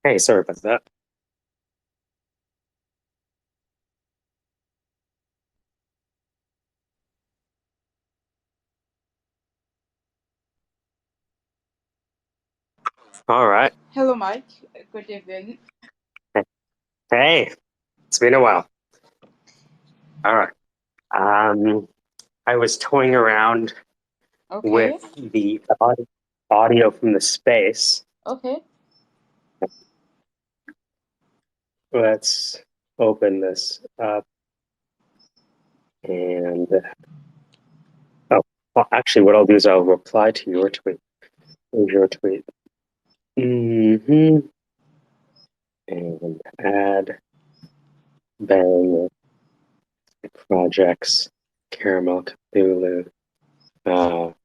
Hey, sorry about that. All right. Hello, Mike. Good evening. Hey, it's been a while. All right. Um, I was toying around with Okay, the audio from the space. okay. Let's open this up and oh, well, actually, what I'll do is I'll reply to your tweet. Here's your tweet. hmm And add bang projects caramel Cthulhu. Let's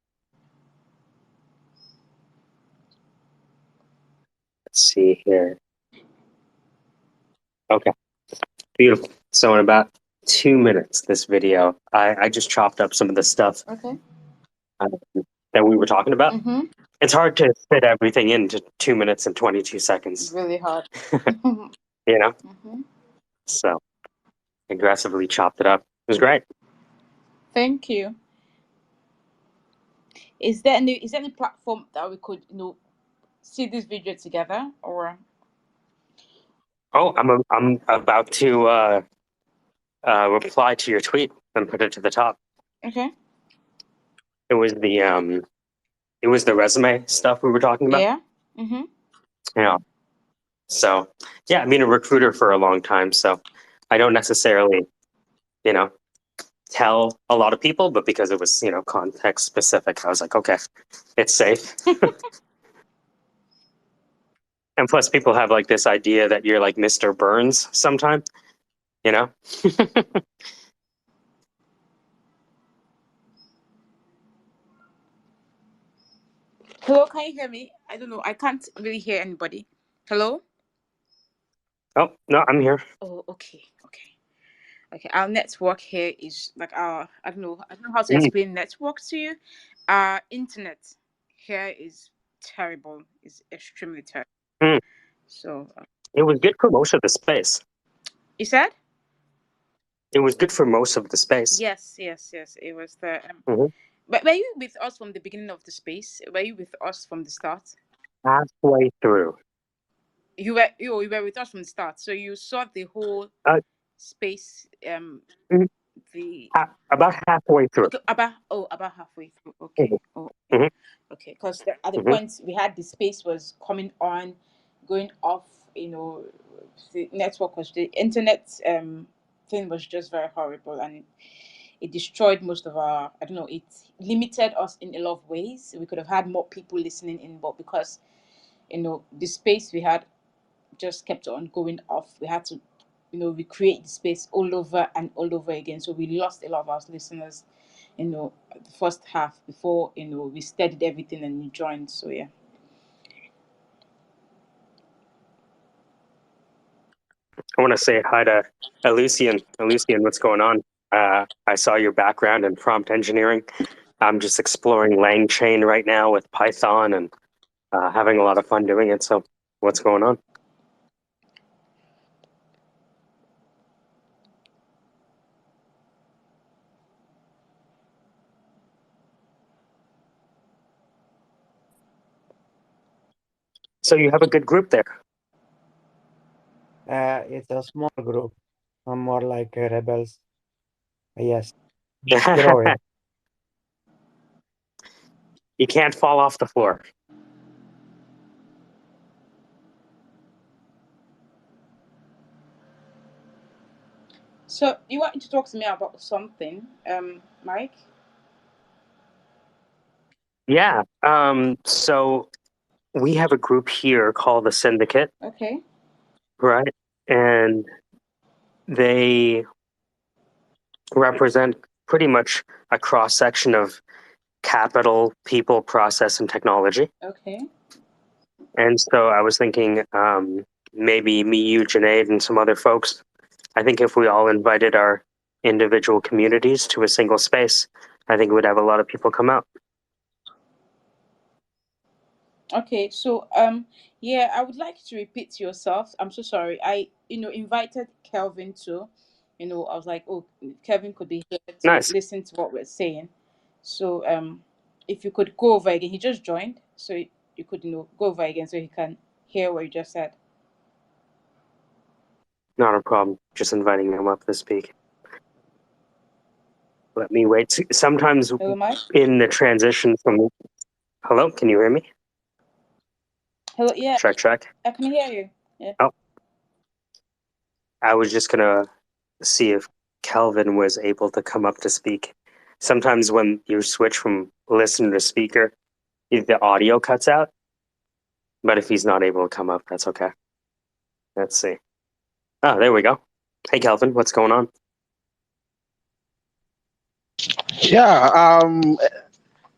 see here. Okay. Beautiful. So in about 2 minutes, this video, I just chopped up some of the stuff Okay. uh, that we were talking about. Mm-hmm. It's hard to fit everything into 2 minutes and 22 seconds, Really hard. you know? Mm-hmm. So aggressively chopped it up. It was great. Thank you. Is there any platform that we could see this video together or Oh, I'm about to reply to your tweet and put it to the top. okay? It was the resume stuff we were talking about. Yeah. Mm-hmm. Yeah. So yeah, I've been a recruiter for a long time, so I don't necessarily, you know, tell a lot of people, but because it was, context specific, I was like, okay, it's safe. And plus, people have like this idea that you're like Mr. Burns sometime, you know? Hello, can you hear me? I don't know. I can't really hear anybody. Hello? Oh, no, I'm here. Oh, okay. Okay. Okay. Our network here is like our I don't know how to Mm, explain network to you. Our internet here is terrible. Is extremely terrible. mm. So It was good for most of the space. you said? It was good for most of the space. Yes, yes, yes. It was the. hmm But were you with us from the beginning of the space? Were you with us from the start? Halfway through. You were with us from the start. So you saw the whole Uh, space. mm, The about halfway through. Okay, about halfway through. hmm Okay. Oh, okay. hmm Okay. Because at the hmm point we had the space was coming on, going off. The network was the internet thing was just very horrible, and it destroyed most of our. I don't know. It limited us in a lot of ways. We could have had more people listening in, but because the space we had just kept on going off, we had to recreate the space all over and all over again. So we lost a lot of our listeners the first half before we studied everything and we joined. So yeah. I want to say hi to Elysian. Elysian, what's going on? I saw your background in prompt engineering. I'm just exploring LangChain right now with Python and having a lot of fun doing it. So, what's going on? So, you have a good group there. It's a small group. I'm more like rebels. Yes, growing. You can't fall off the floor. So you want to talk to me about something, Mike? Yeah. So, we have a group here called the Syndicate, Okay. right? And they represent pretty much a cross section of capital, people, process, and technology. Okay. And so I was thinking maybe me, you, Junaid, and some other folks. I think if we all invited our individual communities to a single space, I think we'd have a lot of people come out. Okay, so yeah, I would like to repeat yourself. I'm so sorry. I invited Kelvin too. I was like, oh, Kelvin could be here to Nice. listen to what we're saying. So if you could go over again, he just joined, so you could go over again so he can hear what you just said. Not a problem. Just inviting him up to speak. Let me wait. Sometimes Hello, Mike. in the transition from hello, can you hear me? Hello, yeah, Check, check. I can hear you. Yeah. Oh, I was just gonna see if Calvin was able to come up to speak. Sometimes when you switch from listener to speaker, the audio cuts out. But if he's not able to come up, that's okay. Let's see. Oh, there we go. Hey, Calvin, what's going on? Yeah,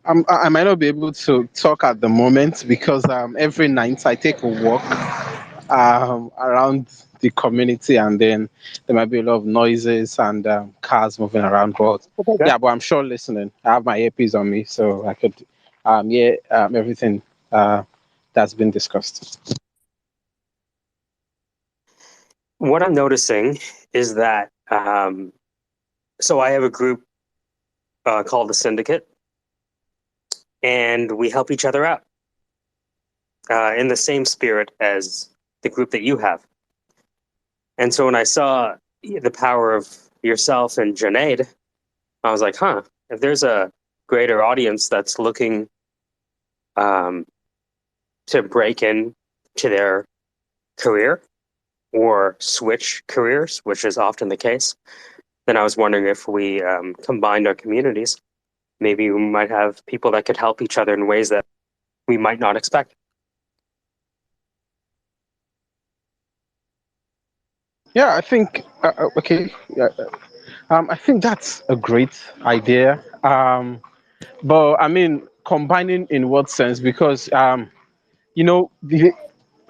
I might not be able to talk at the moment because every night I take a walk around the community, and then there might be a lot of noises and cars moving around. But Okay. yeah, but I'm sure listening. I have my earpiece on me, so I could hear everything that's been discussed. What I'm noticing is that so I have a group called the Syndicate, and we help each other out in the same spirit as the group that you have. And so when I saw the power of yourself and Junaid, I was like, huh, if there's a greater audience that's looking um, to break in to their career or switch careers, which is often the case, then I was wondering if we combined our communities, maybe we might have people that could help each other in ways that we might not expect. Yeah, I think okay. Yeah, I think that's a great idea. But I mean, combining in what sense? Because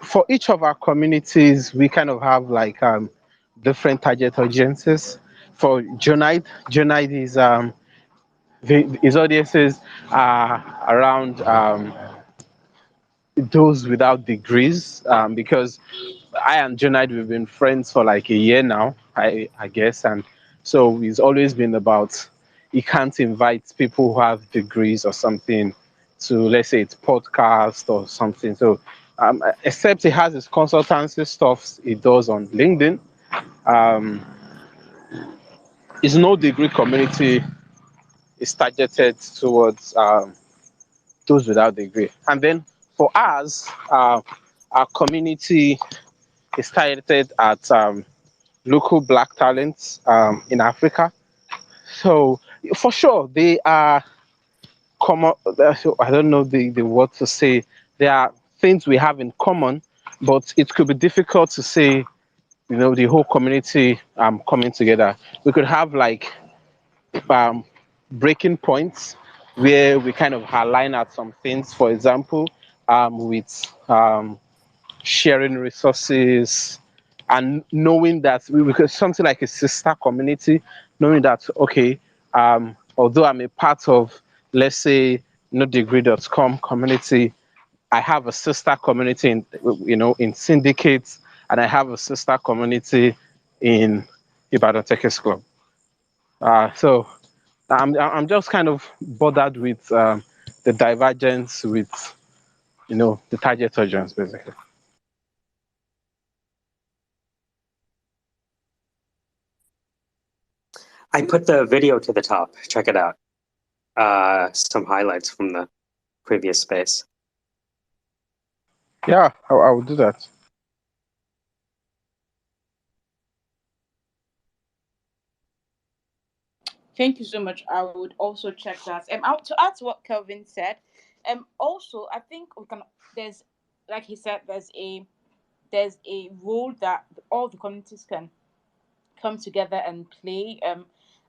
for each of our communities, we kind of have like different target audiences. For Junaid is his audiences are around those without degrees, because I and Junaid we've been friends for like a year now, I guess, and so it's always been about he can't invite people who have degrees or something to, let's say, it's podcast or something. So except he has his consultancy stuff he does on LinkedIn. Um, his no degree community is targeted towards those without degree, and then for us, our community is targeted at local black talents in Africa. So for sure, they are common. I don't know the word to say. There are things we have in common, but it could be difficult to say. The whole community coming together. We could have like um, breaking points where we kind of align at some things. For example, with sharing resources and knowing that because something like a sister community, knowing that okay, although I'm a part of, let's say, nodegree.com community, I have a sister community in syndicates, and I have a sister community in Ibadan Techers Club. So I'm just kind of bothered with the divergence with the target audience basically. I put the video to the top. Check it out. Some highlights from the previous space. Yeah, I will do that. Thank you so much. I would also check that. To add to what Kelvin said, also I think we can. There's, like he said, there's a role that all the communities can come together and play.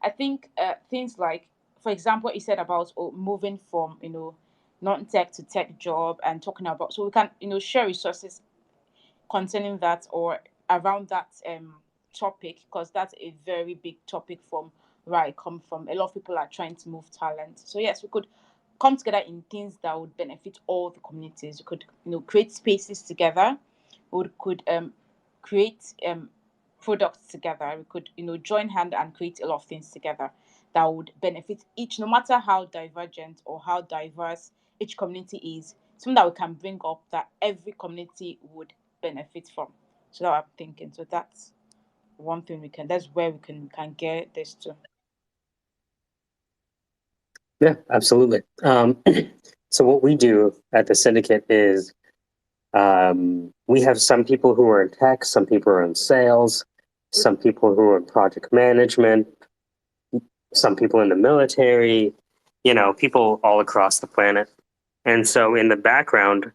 I think things like, for example, what he said about moving from non-tech to tech job and talking about, so we can share resources concerning that or around that topic, because that's a very big topic from where I come from. A lot of people are trying to move talent. So yes, we could come together in things that would benefit all the communities. We could, create spaces together. We could create products together. We could, join hand and create a lot of things together that would benefit each, no matter how divergent or how diverse each community is. Something that we can bring up that every community would benefit from. So that I'm thinking. So that's one thing we can. That's where we can get this to. Yeah, absolutely. So what we do at the Syndicate is we have some people who are in tech, some people are in sales, some people who are in project management, some people in the military, people all across the planet. And so in the background,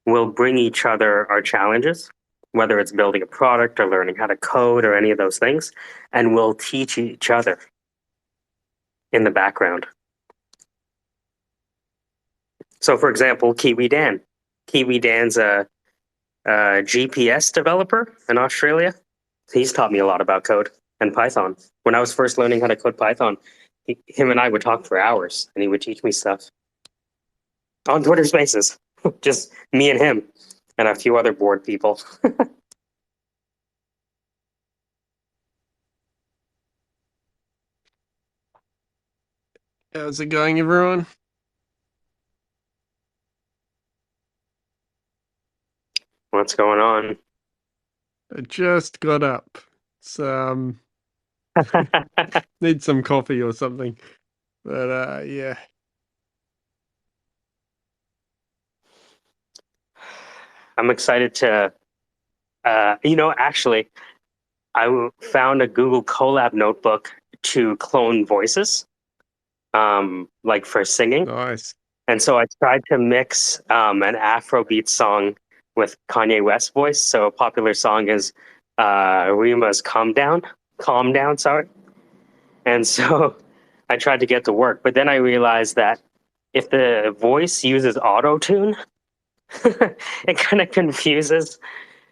we'll bring each other our challenges, whether it's building a product or learning how to code or any of those things, and we'll teach each other in the background. So, for example, Kiwi Dan. Kiwi Dan's a GPS developer in Australia. He's taught me a lot about code and Python. When I was first learning how to code Python, him and I would talk for hours, and he would teach me stuff on Twitter Spaces. Just me and him, and a few other bored people. How's it going, everyone? What's going on? I just got up. So, need some coffee or something. But, yeah. I'm excited to, actually, found a Google Colab notebook to clone voices, like for singing. Nice. And so I tried to mix an Afrobeat song with Kanye West's voice. So a popular song is Rima's Calm Down, sorry. And so I tried to get to work, but then I realized that if the voice uses auto tune, it kind of confuses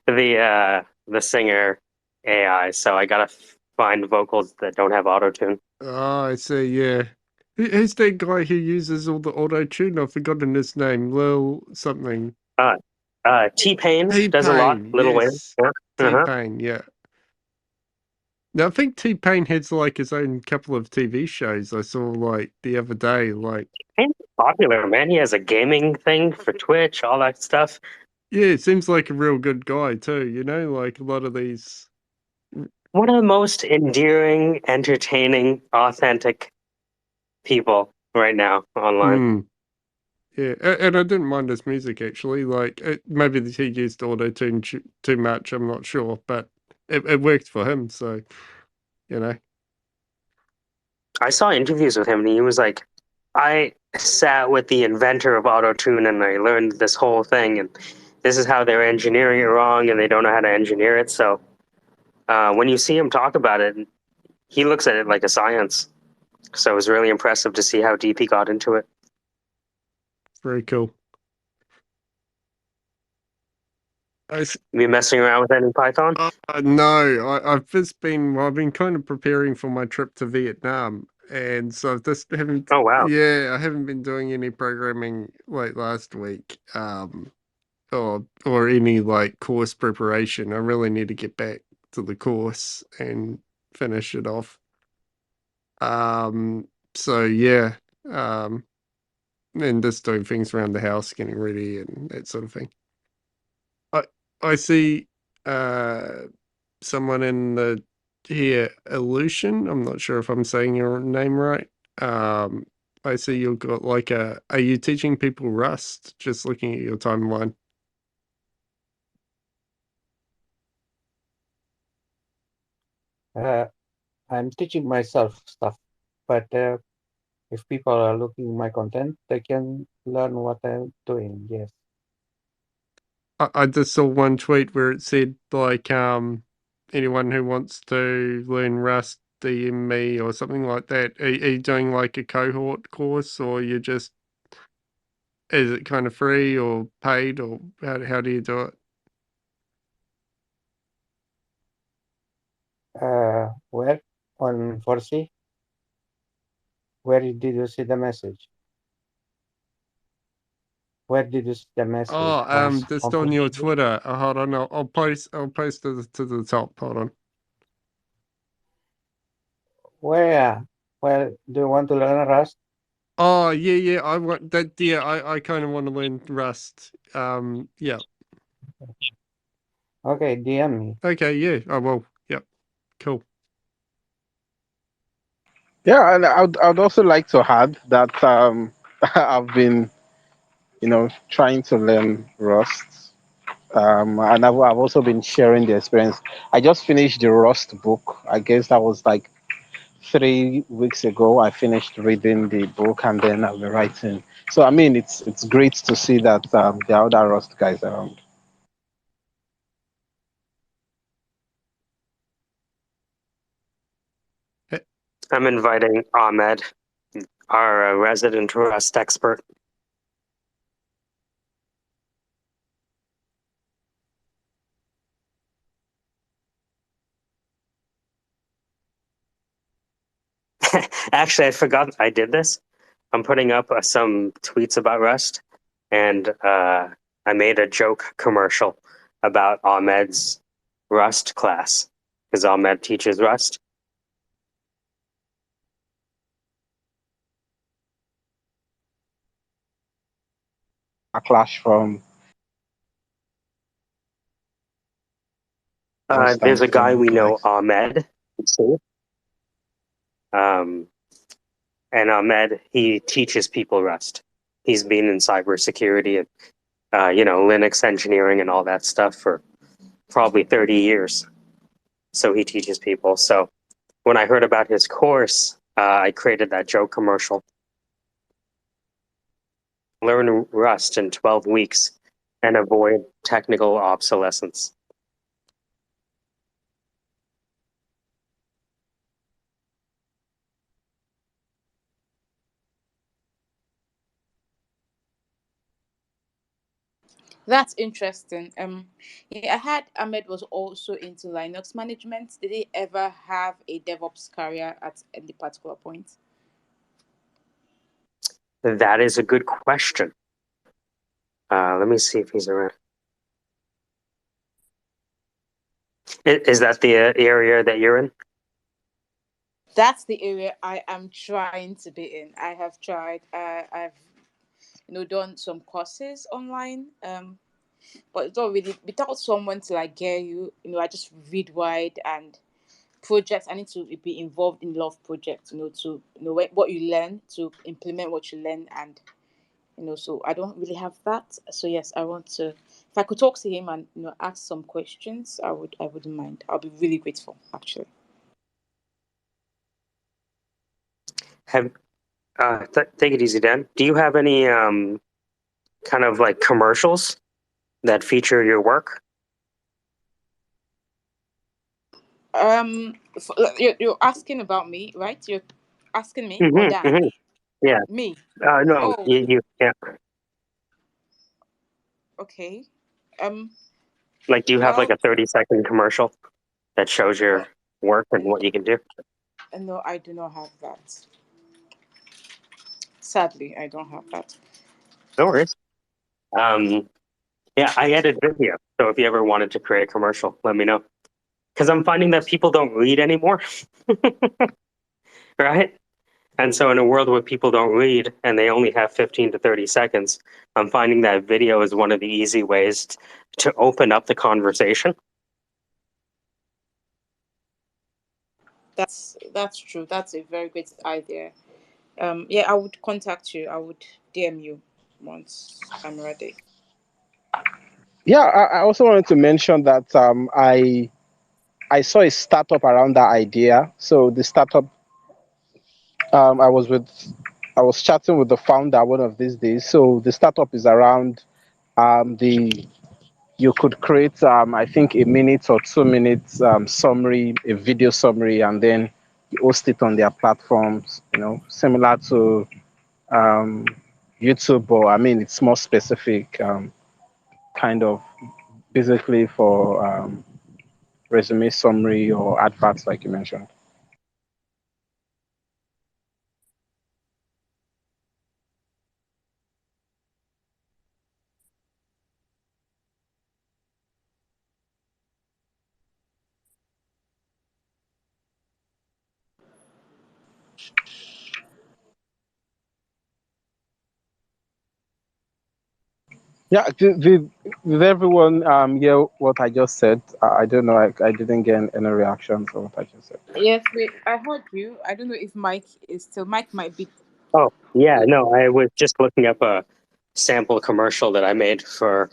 the singer AI. So I gotta find vocals that don't have auto tune. Oh, I see, yeah. Who's that guy who uses all the auto-tune? I've forgotten his name. Lil something. T-Pain does a lot. T-Pain, Lil Wayne. yes. Yeah. Uh-huh. T-Pain, yeah. Now, I think T-Pain has like his own couple of TV shows I saw like the other day. Like, He's popular, man. He has a gaming thing for Twitch, all that stuff. yeah, it seems like a real good guy too, like a lot of these. One of the most endearing, entertaining, authentic people right now online. Mm. Yeah, and I didn't mind his music actually. Like, maybe he used auto tune too much. I'm not sure, but it worked for him. So, you know. I saw interviews with him, and he was like, I sat with the inventor of autotune and I learned this whole thing, and this is how they're engineering it wrong, and they don't know how to engineer it. So when you see him talk about it, he looks at it like a science. So it was really impressive to see how deep he got into it. Very cool. You been messing around with any Python? No, I've been kind of preparing for my trip to Vietnam, and so I've just haven't. Oh wow! Yeah, I haven't been doing any programming like last week, or any like course preparation. I really need to get back to the course and finish it off. So yeah, and just doing things around the house, getting ready and that sort of thing. I I see someone in the here, Illusion. I'm not sure if I'm saying your name right. Um, I see you've got like are you teaching people Rust? Just looking at your timeline. I'm teaching myself stuff, but if people are looking my content, they can learn what I'm doing. Yes. I just saw one tweet where it said like anyone who wants to learn Rust DM me or something like that. Are you doing like a cohort course or you just is it kind of free or paid or how do you do it? Where on 4C? Where did you see the message? Where did you see the message? Oh, just on your Twitter. Hold on, I'll post to the top. Hold on. Where? Well, do you want to learn Rust? Oh yeah, I want that. Yeah, I kind of want to learn Rust. Yeah. Okay, DM me. Okay, yeah. Oh well, yep. Cool. Yeah, and I'd also like to add that I've been, trying to learn Rust. And I've also been sharing the experience. I just finished the Rust book. I guess that was like 3 weeks ago. I finished reading the book and then I've been writing. So I mean, it's great to see that there are other Rust guys around. I'm inviting Ahmed, our resident Rust expert. Actually, I forgot I did this. I'm putting up some tweets about Rust, and I made a joke commercial about Ahmed's Rust class because Ahmed teaches Rust. A clash from Rust There's and a guy we know, likes. Ahmed. Um, and Ahmed, he teaches people Rust. He's been in cybersecurity and Linux engineering and all that stuff for probably 30 years. So he teaches people. So when I heard about his course, I created that joke commercial. Learn Rust in 12 weeks and avoid technical obsolescence. That's interesting. Yeah, I heard Ahmed was also into Linux management. Did he ever have a DevOps career at any particular point? That is a good question. Let me see if he's around. Is that the area that you're in? That's the area I am trying to be in. I have tried. I've done some courses online. But it's not really without someone to like get you. I just read wide and projects. I need to be involved in a lot of projects. To know what you learn, to implement what you learn, and so I don't really have that. So yes, I want to. If I could talk to him and ask some questions, I would. I wouldn't mind. I'll be really grateful, actually. Have take it easy, Dan. Do you have any kind of like commercials that feature your work? You're asking about me, right? You're asking me or Mm-hmm, Dan? mm-hmm. Yeah. Me. No, Oh, you yeah. okay. Like, do you have like Well, a 30-second commercial that shows your work and what you can do? no, I do not have that. Sadly, I don't have that. No worries. Um, yeah, I edit video. So if you ever wanted to create a commercial, let me know. Because I'm finding that people don't read anymore, right? And so in a world where people don't read and they only have 15 to 30 seconds, I'm finding that video is one of the easy ways to open up the conversation. That's true. That's a very great idea. Yeah, I would contact you. I would DM you once I'm ready. Yeah, I also wanted to mention that I saw a startup around that idea. So the startup um, I was with, I was chatting with the founder one of these days. So the startup is around the you could create I think a minute or 2 minutes summary, a video summary, and then you host it on their platforms. Similar to um, YouTube, or I mean, it's more specific, kind of basically for resume summary or adverts, like you mentioned. Yeah, did everyone hear what I just said? I don't know. I didn't get any reaction from what I just said. Yes, I heard you. I don't know if Mike is still. Mike might be. Oh, yeah, no, I was just looking up a sample commercial that I made for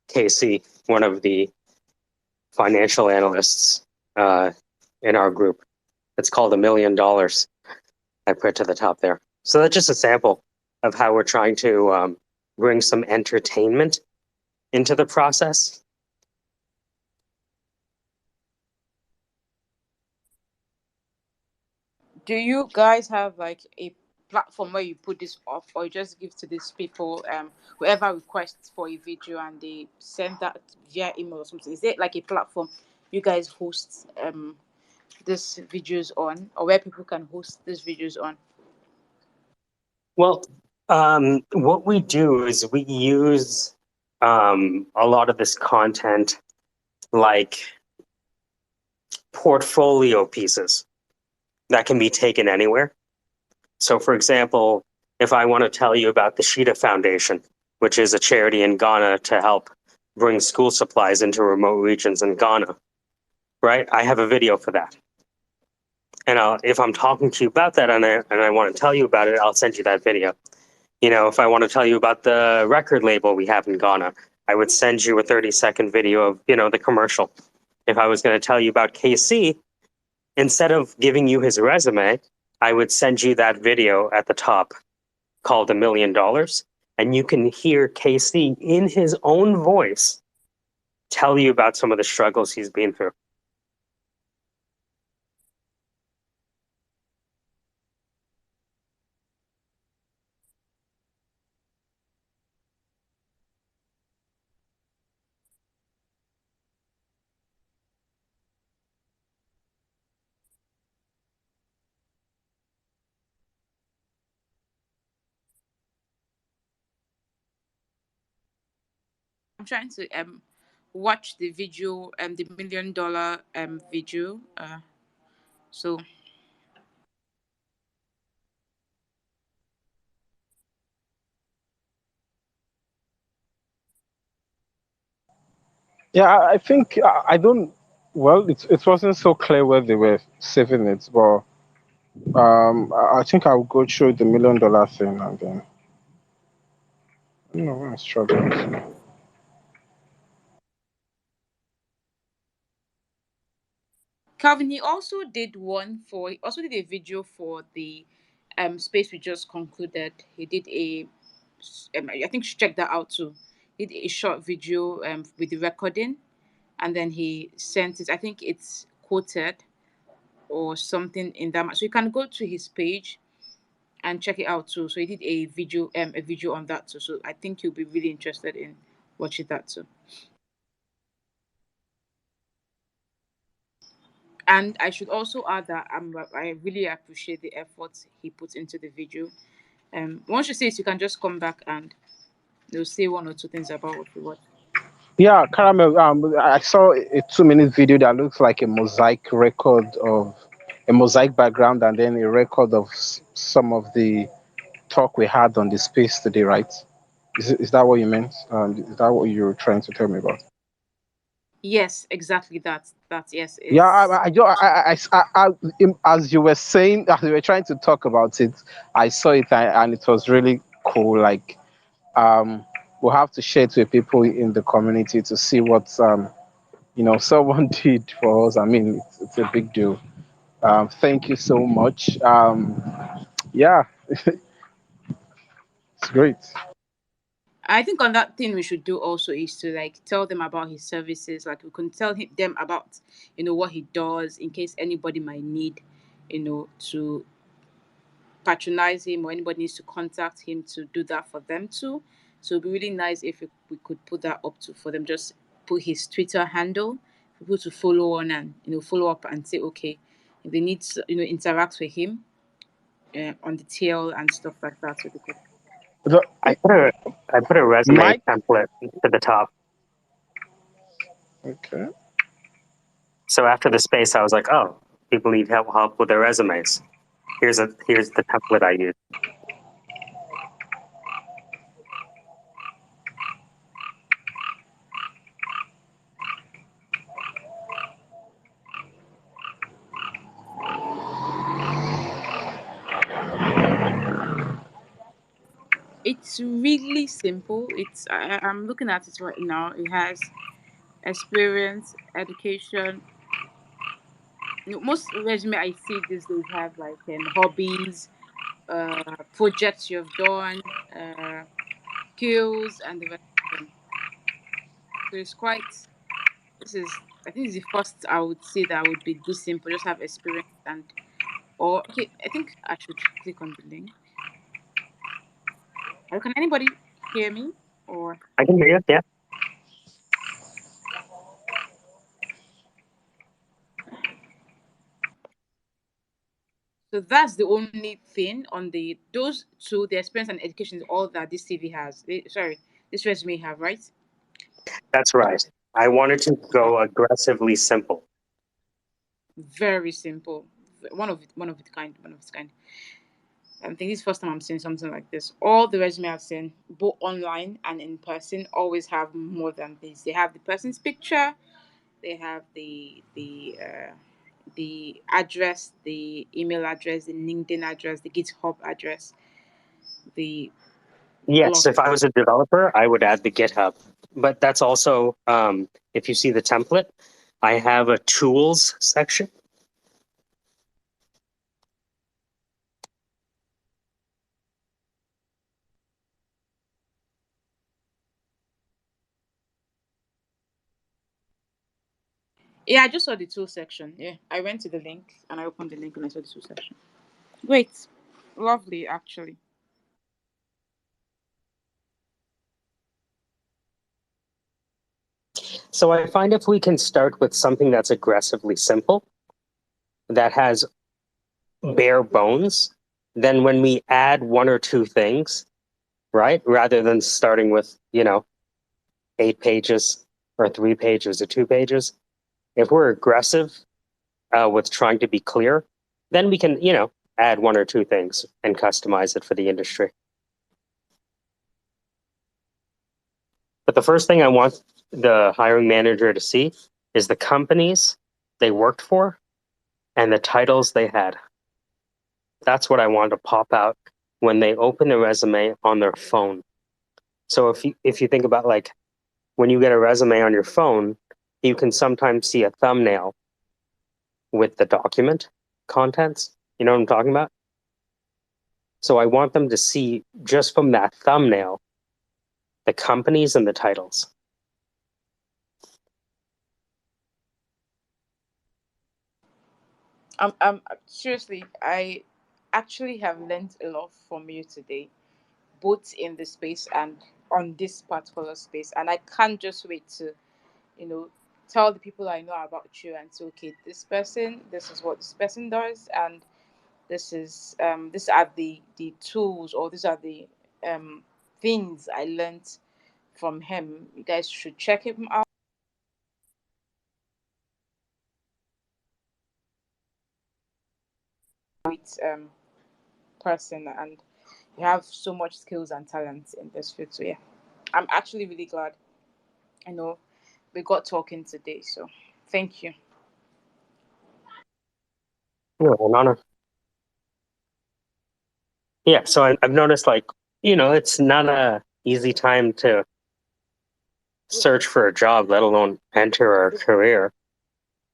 Casey, one of the financial analysts uh, in our group. It's called $1 Million. I put to the top there. So that's just a sample of how we're trying to bring some entertainment into the process. Do you guys have like a platform where you put this up, or you just give to these people, whoever requests for a video, and they send that via email or something? Is it like a platform you guys host these videos on, or where people can host these videos on? Well, what we do is we use a lot of this content like portfolio pieces that can be taken anywhere. So, for example, if I want to tell you about the Shida Foundation, which is a charity in Ghana to help bring school supplies into remote regions in Ghana, right? I have a video for that. And if I'm talking to you about that and I want to tell you about it, I'll send you that video. You know, if I want to tell you about the record label we have in Ghana, I would send you a 30-second video of, you know, the commercial. If I was going to tell you about KC, instead of giving you his resume, I would send you that video at the top called $1 Million. And you can hear KC in his own voice tell you about some of the struggles he's been through. I'm trying to watch the video, the $1 million video. So Yeah, I think I don't. Well, it wasn't so clear where they were saving it, but I think I'll go through the $1 million thing and then. I don't know, I'm struggling. Calvin, he also did a video for the space we just concluded. He did I think you should check that out too. He did a short video with the recording, and then he sent it. I think it's quoted or something in that. So you can go to his page and check it out too. So he did a video on that too. So I think you'll be really interested in watching that too. And I should also add that I really appreciate the effort he put into the video. Once you see it, you can just come back and they'll say one or two things about what you watch. Yeah, Caramel. I saw a 2 minute video that looks like a mosaic record of a mosaic background, and then a record of some of the talk we had on the space today, right? Is that what you meant? Is that what you were trying to tell me about? Yes, exactly that. That yes Yeah, is. as you were saying, as you were trying to talk about it, I saw it and it was really cool. Like, um, we'll have to share it with people in the community to see what someone did for us. I mean, it's a big deal. Thank you so much. Yeah, it's great. I think on that thing we should do also is to like tell them about his services. Like we can tell them about what he does in case anybody might need to patronize him, or anybody needs to contact him to do that for them too. So it'd be really nice if we could put that up to for them. Just put his Twitter handle, people to follow on and follow up and say okay, if they need to interact with him on the tail and stuff like that. So they could. The, I put a I put a resume Mike. template to the top. Okay. So after the space, I was like, oh, people need help with their resumes. Here's the template I use. It's really simple. I'm looking at it right now. It has experience, education. Most resume I see these days have like hobbies, projects you've done, skills, and the rest of them. So it's quite. This is. I think it's the first I would say that would be this simple. Just have experience and or okay. I think I should click on the link. Or can anybody hear me? Or I can hear you. Yeah. so that's the only thing on the those two. The experience and education is all that this CV has. Sorry, this resume have, right? That's right. I wanted to Oh, go aggressively simple. very simple. One of the kind. One of its kind. I think this is the first time I'm seeing something like this. All the resume I've seen, both online and in person, always have more than this. They have the person's picture. They have the address, the email address, the LinkedIn address, the GitHub address, the all Yes, of if I was a developer, I would add the GitHub. But that's also, if you see the template, I have a tools section. Yeah, I just saw the tool section. Yeah, I went to the link and I opened the link and I saw the tool section. Great, lovely actually. So I find if we can start with something that's aggressively simple, that has bare bones, then when we add one or two things, right, rather than starting with, 8 pages or 3 pages or 2 pages, if we're aggressive with trying to be clear, then we can, add one or two things and customize it for the industry. But the first thing I want the hiring manager to see is the companies they worked for and the titles they had. That's what I want to pop out when they open the resume on their phone. So if you think about like when you get a resume on your phone, you can sometimes see a thumbnail with the document contents. You know what I'm talking about? So I want them to see just from that thumbnail the companies and the titles. Seriously, I actually have learned a lot from you today, both in the space and on this particular space, and I can't just wait to you know tell the people I know about you and say, okay, this person, this is what this person does, and these are the tools, or these are the things I learned from him. You guys should check him out. Great person, and you have so much skills and talent in this field. So yeah, I'm actually really glad. I know we got talking today. So thank you. An honor. Yeah, so I've noticed like, it's not a easy time to search for a job, let alone enter a career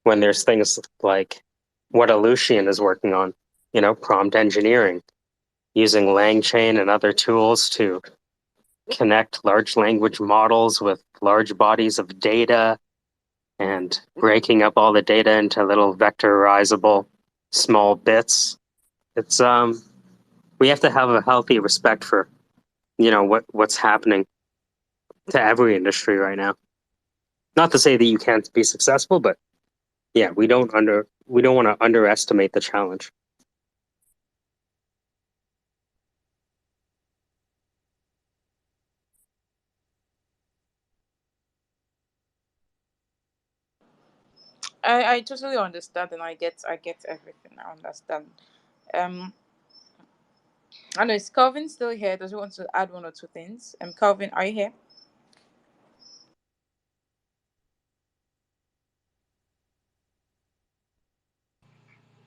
when there's things like what Lucian is working on, prompt engineering, using LangChain and other tools to connect large language models with large bodies of data and breaking up all the data into little vectorizable small bits. It's we have to have a healthy respect for, what's happening to every industry right now. Not to say that you can't be successful, but yeah, we don't want to underestimate the challenge. I totally understand, and I get everything. I understand. Um, I know, is Calvin still here? Does he want to add one or two things? Calvin, are you here?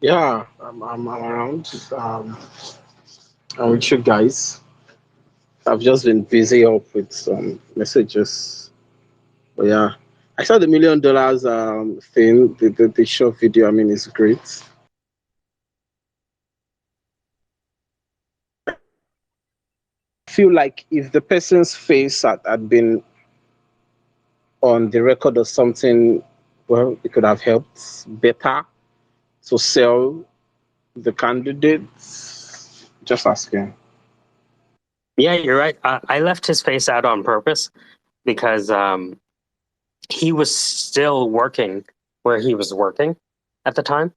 Yeah, I'm around. I'm with you guys. I've just been busy up with some messages. But yeah, I saw the $1 million thing, the short video. I mean, it's great. I feel like if the person's face had been on the record or something, well, it could have helped better to sell the candidates. Just asking. Yeah, you're right. I left his face out on purpose because he was still working where he was working at the time.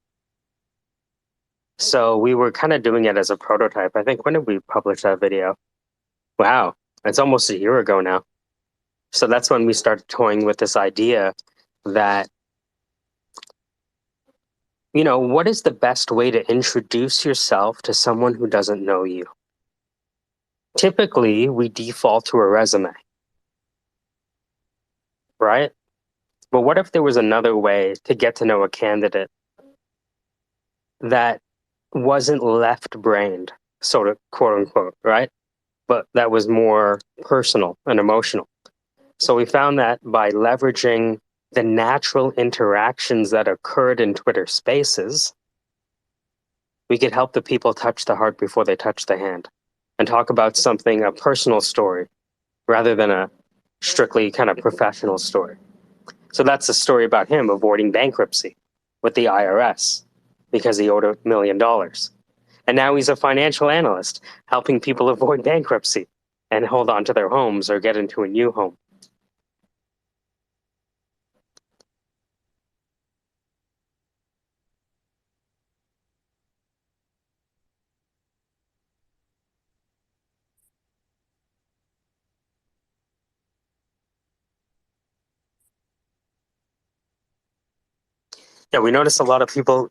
So we were kind of doing it as a prototype. I think when did we publish that video? Wow, it's almost a year ago now. So that's when we started toying with this idea that, what is the best way to introduce yourself to someone who doesn't know you? Typically, we default to a resume, right? But what if there was another way to get to know a candidate that wasn't left brained, sort of, quote unquote, right? But that was more personal and emotional. So we found that by leveraging the natural interactions that occurred in Twitter Spaces, we could help the people touch the heart before they touch the hand and talk about something, a personal story, rather than a strictly kind of professional story. So that's the story about him avoiding bankruptcy with the IRS because he owed $1 million. And now he's a financial analyst helping people avoid bankruptcy and hold on to their homes or get into a new home. Yeah, we notice a lot of people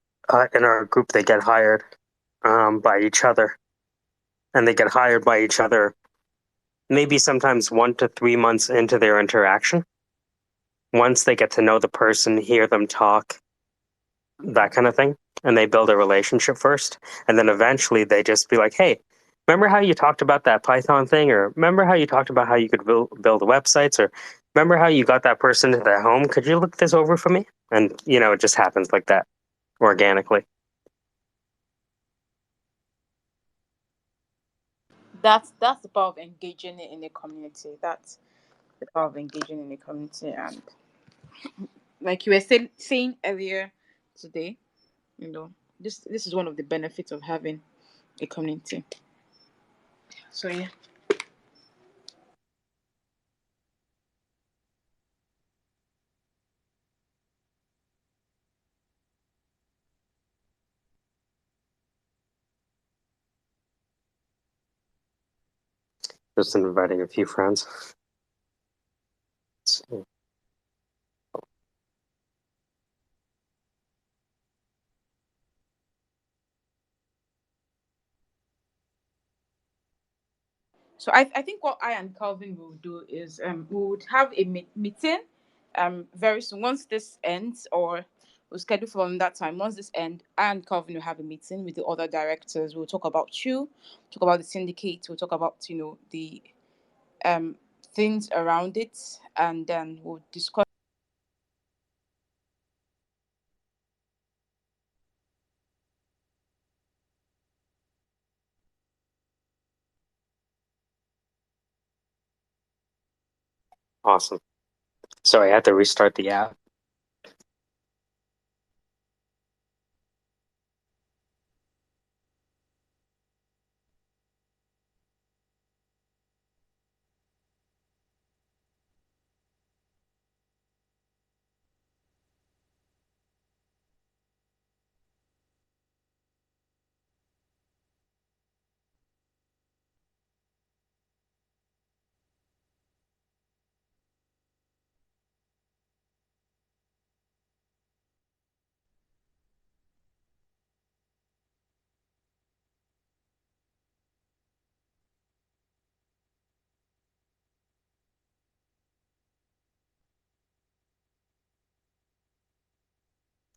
in our group, they get hired by each other, and they get hired by each other maybe sometimes 1 to 3 months into their interaction. Once they get to know the person, hear them talk, that kind of thing, and they build a relationship first, and then eventually they just be like, hey, remember how you talked about that Python thing, or remember how you talked about how you could build websites, or remember how you got that person to their home, could you look this over for me? And it just happens like that organically. That's the power of engaging in a community. That's the power of engaging in a community, and like you were saying earlier today, you know, this is one of the benefits of having a community. So yeah. Just inviting a few friends. So, I think what I and Calvin will do is we would have a meeting very soon. Once this ends, or we'll schedule from that time. Once this ends, I and Calvin will have a meeting with the other directors. We'll talk about you, talk about the syndicate, we'll talk about the um things around it, and then we'll discuss. awesome. Sorry, I had to restart the app.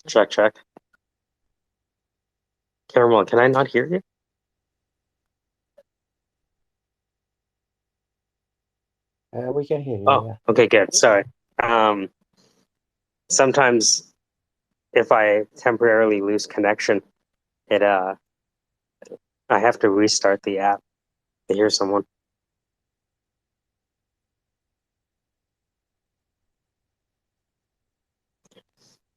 Check, check. Caramel, can I not hear you? We can hear you. Oh, Yeah. okay, good. Sorry. Sometimes if I temporarily lose connection, it I have to restart the app to hear someone.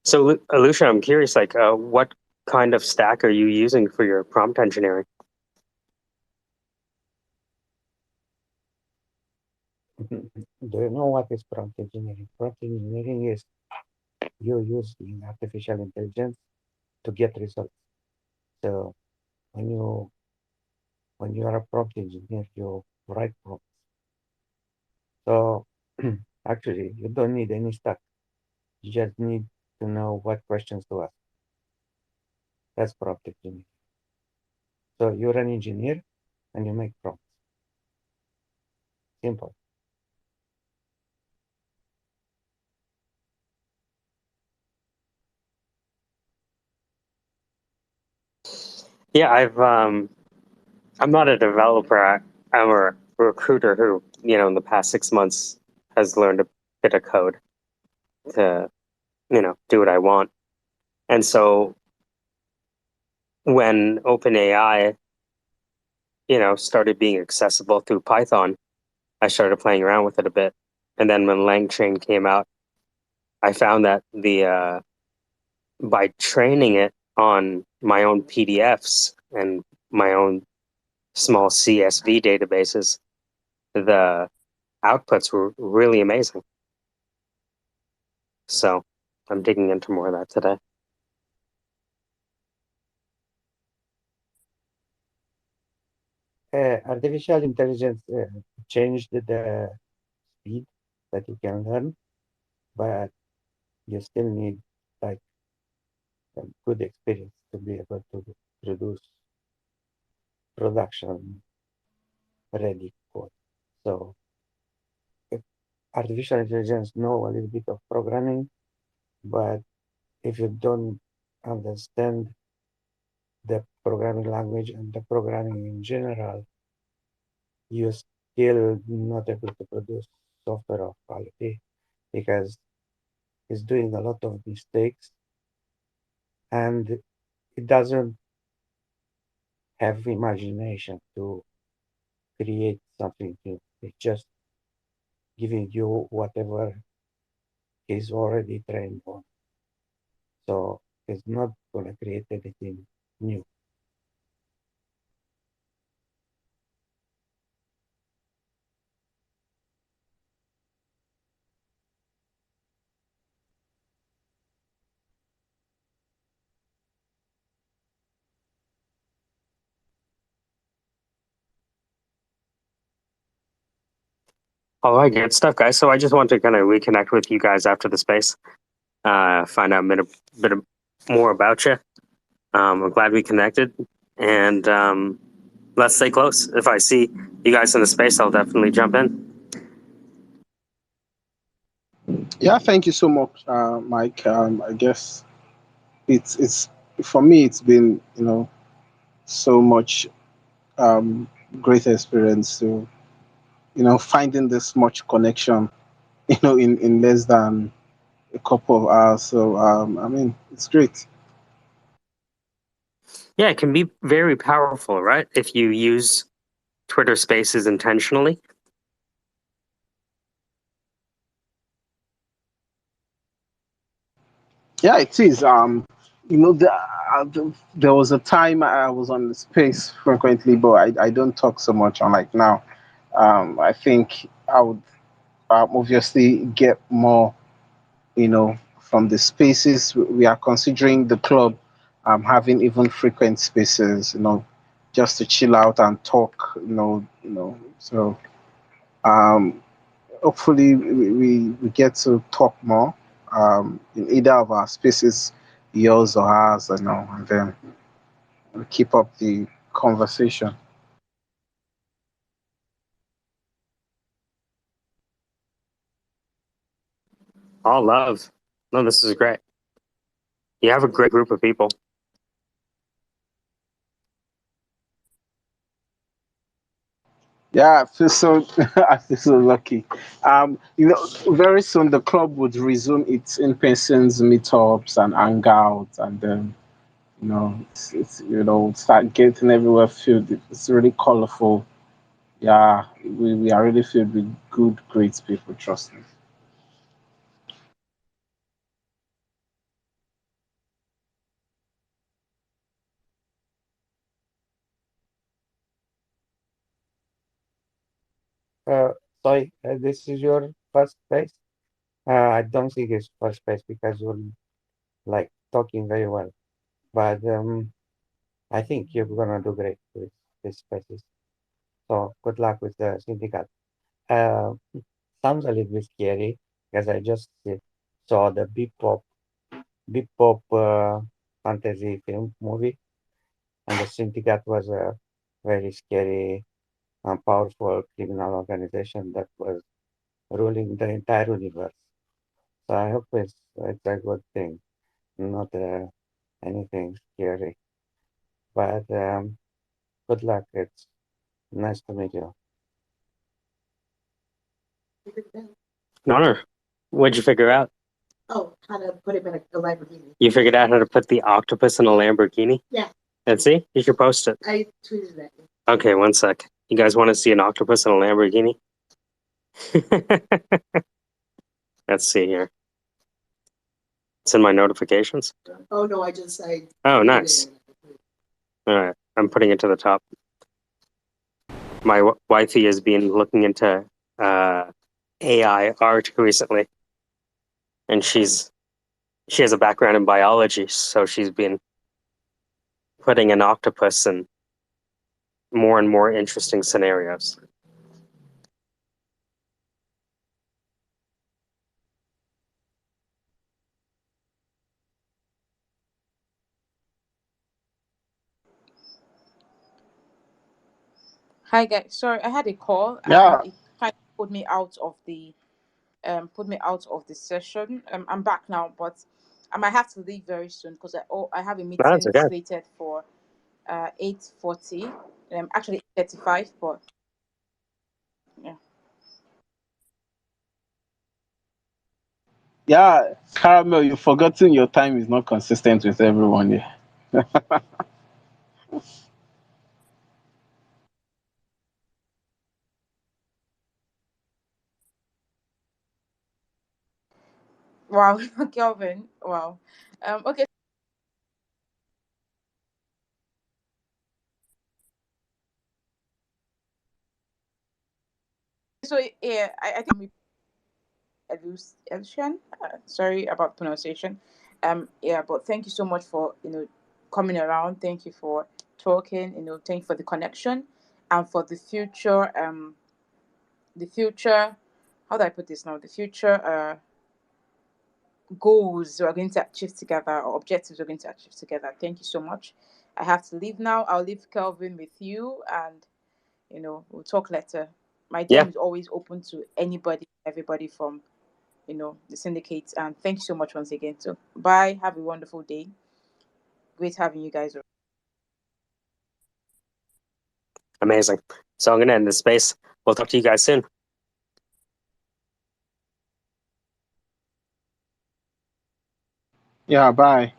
So, Alicia, I'm curious, like, what kind of stack are you using for your prompt engineering? Do you know what is prompt engineering? Prompt engineering is you using artificial intelligence to get results. So when you are a prompt engineer, you write prompts. So actually, you don't need any stack. You just need to know what questions to ask. That's prompt engineering. So you're an engineer and you make prompts. Simple. Yeah, I'm not a developer. I'm a recruiter who, in the past 6 months has learned a bit of code to, do what I want. And so when OpenAI, started being accessible through Python, I started playing around with it a bit. And then when LangChain came out, I found that by training it on my own PDFs and my own small CSV databases, the outputs were really amazing. So I'm digging into more of that today. Artificial intelligence changed the speed that you can learn, but you still need like a good experience to be able to produce production ready code. So if artificial intelligence know a little bit of programming, but if you don't understand the programming language and the programming in general, you're still not able to produce software of quality because it's doing a lot of mistakes and it doesn't have imagination to create something new. It's just giving you whatever is already trained on. So it's not going to create anything new. All right, good stuff, guys. So I just want to kind of reconnect with you guys after the space, find out a bit more about you. I'm glad we connected, and let's stay close. If I see you guys in the space, I'll definitely jump in. Yeah, thank you so much, Mike. I guess it's for me. It's been so much um, great experience to finding this much connection in less than a couple of hours. So I mean, it's great. Yeah, it can be very powerful, right? If you use Twitter Spaces intentionally. Yeah, it is. There was a time I was on the space frequently, but I don't talk so much on like now. I think I would obviously get more, from the spaces. We are considering the club having even frequent spaces, just to chill out and talk, So um, hopefully we get to talk more in either of our spaces, yours or ours, and then we keep up the conversation. All love. No, this is great. You have a great group of people. Yeah, I feel so. I feel so lucky. Very soon the club would resume its in-persons meetups and hangouts, and it's start getting everywhere filled. It's really colorful. Yeah, we are really filled with good, great people. Trust me. Uh, sorry, this is your first space. I don't think it's first space because you're like talking very well. But I think you're gonna do great with these spaces. So good luck with the syndicate. Uh, Sounds a little bit scary because I just saw the Big Pop fantasy film movie, and the syndicate was a very scary and powerful criminal organization that was ruling the entire universe. So I hope it's a good thing, not anything scary. But good luck. It's nice to meet you. An honor. What'd you figure out? Oh, how to put him in a Lamborghini. You figured out how to put the octopus in a Lamborghini? Yeah. Let's see. You should post it. I tweeted that. Okay, one sec. You guys want to see an octopus in a Lamborghini? Let's see here. It's in my notifications. Oh no, I Oh, nice. All right, I'm putting it to the top. My wifey has been looking into AI art recently, and she has a background in biology, so she's been putting an octopus in more and more interesting scenarios. Hi guys, sorry, I had a call and Yeah, it kind of put me out of the session. I'm back now, but I might have to leave very soon because I have a That's meeting okay. slated for 8:40. Actually 8:35, but yeah. yeah, Caramel, you've forgotten your time is not consistent with everyone. Yeah. Wow, Kelvin. Wow. Okay. So yeah, I think Elusian. Sorry about pronunciation. Yeah, but thank you so much for coming around. Thank you for talking. Thank you for the connection and for the future. The future. How do I put this now? The future goals we're going to achieve together or objectives we're going to achieve together. Thank you so much. I have to leave now. I'll leave Kelvin with you, and we'll talk later. My Yeah, DM is always open to anybody, everybody from the syndicates. And thank you so much once again. So bye. Have a wonderful day. Great having you guys. amazing. So I'm gonna end this space. We'll talk to you guys soon. Yeah, bye.